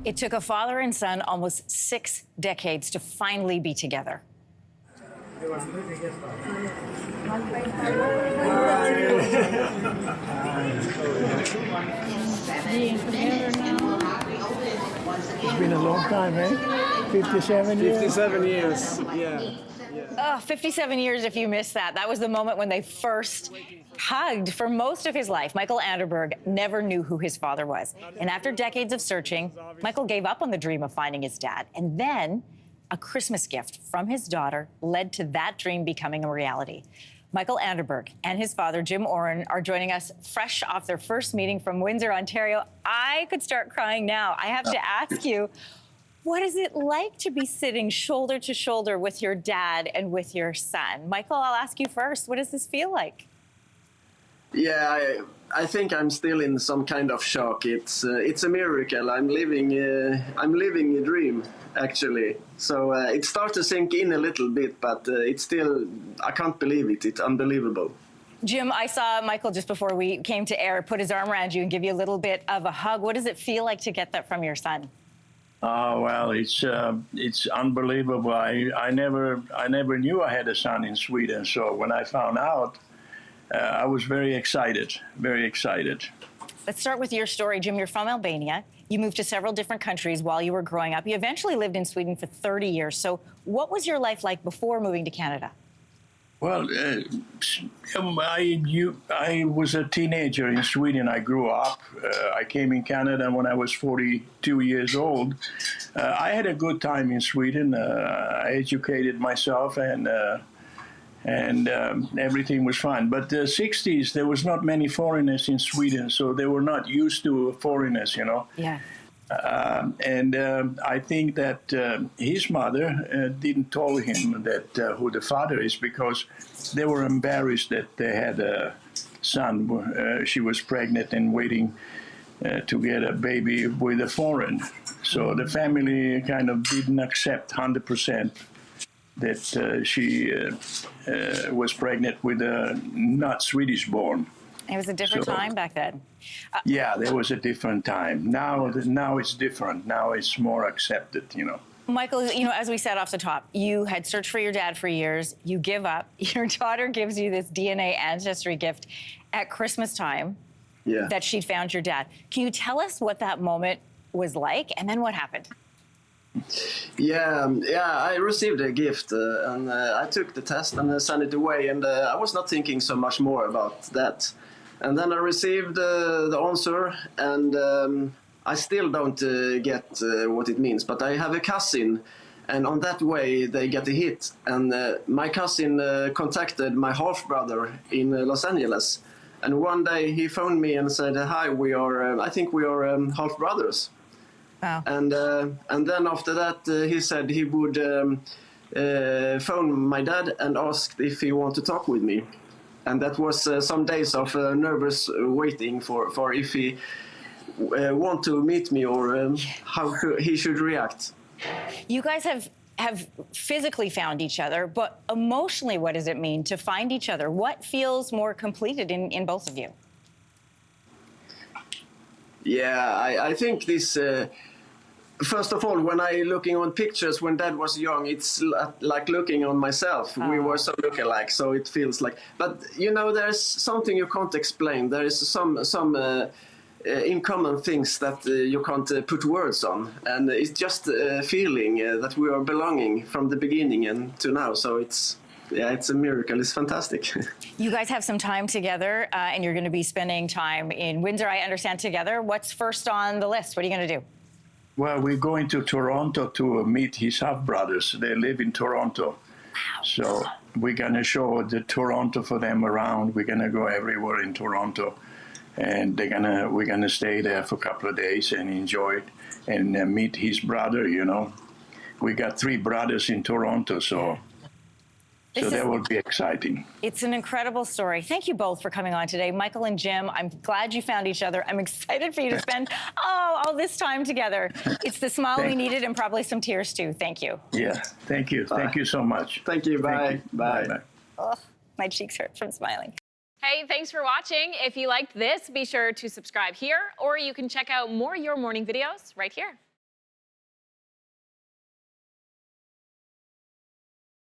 It took a father and son almost 6 decades to finally be together. It's been a long time, eh? 57 years? 57 years, yeah. 57 years if you missed that. That was the moment when they first hugged. For most of his life, Michael Anderberg never knew who his father was. And after decades of searching, Michael gave up on the dream of finding his dad. And then a Christmas gift from his daughter led to that dream becoming a reality. Michael Anderberg and his father, Jim Oran, are joining us fresh off their first meeting from Windsor, Ontario. I could start crying now. I have to ask you, what is it like to be sitting shoulder to shoulder with your dad and with your son? Michael, I'll ask you first. What does this feel like? Yeah, I think I'm still in some kind of shock. It's a miracle. I'm living a dream, actually. So it starts to sink in a little bit, but it's still, I can't believe it. It's unbelievable. Jim, I saw Michael just before we came to air put his arm around you and give you a little bit of a hug. What does it feel like to get that from your son? Oh, well, it's unbelievable. I never knew I had a son in Sweden. So when I found out, I was very excited, very excited. Let's start with your story, Jim. You're from Albania. You moved to several different countries while you were growing up. You eventually lived in Sweden for 30 years. So what was your life like before moving to Canada? Well, I was a teenager in Sweden. I grew up. I came in Canada when I was 42 years old. I had a good time in Sweden. I educated myself and everything was fine. But the 60s, there was not many foreigners in Sweden, so they were not used to foreigners, you know. Yeah. I think that his mother didn't tell him that who the father is because they were embarrassed that they had a son. She was pregnant and waiting to get a baby with a foreign. So the family kind of didn't accept 100% that she was pregnant with a not Swedish born. It was a different time back then. Yeah, there was a different time. Now it's different. Now it's more accepted, you know. Michael, you know, as we said off the top, you had searched for your dad for years. You give up. Your daughter gives you this DNA ancestry gift at Christmas time. Yeah. That she'd found your dad. Can you tell us what that moment was like and then what happened? Yeah, I received a gift and I took the test and sent it away, and I was not thinking so much more about that. And then I received the answer, and I still don't get what it means. But I have a cousin, and on that way they get a hit. And my cousin contacted my half-brother in Los Angeles. And one day he phoned me and said, "Hi, I think we are half-brothers." Wow. And then after that, he said he would phone my dad and asked if he wanted to talk with me. And that was some days of nervous waiting for if he want to meet me or how he should react. You guys have physically found each other, but emotionally, what does it mean to find each other? What feels more completed in both of you? Yeah, I think this... First of all, when I looking on pictures when Dad was young, it's like looking on myself. We were so look-alike, so it feels like. But you know, there's something you can't explain. There is some in common things that you can't put words on, and it's just a feeling that we are belonging from the beginning and to now. So it's a miracle. It's fantastic. You guys have some time together, and you're going to be spending time in Windsor, I understand, together. What's first on the list? What are you going to do? Well, we're going to Toronto to meet his half-brothers. They live in Toronto. Wow. So we're going to show the Toronto for them around. We're going to go everywhere in Toronto. And we're going to stay there for a couple of days and enjoy it and meet his brother, you know. We got 3 brothers in Toronto, so that will be exciting. It's an incredible story. Thank you both for coming on today. Michael and Jim, I'm glad you found each other. I'm excited for you to spend all this time together. It's the smile we needed and probably some tears too. Thank you. Yeah, thank you. Bye. Thank you so much. Thank you. Bye. Thank you. Bye. Bye. Oh, my cheeks hurt from smiling. Hey, thanks for watching. If you liked this, be sure to subscribe here, or you can check out more Your Morning videos right here.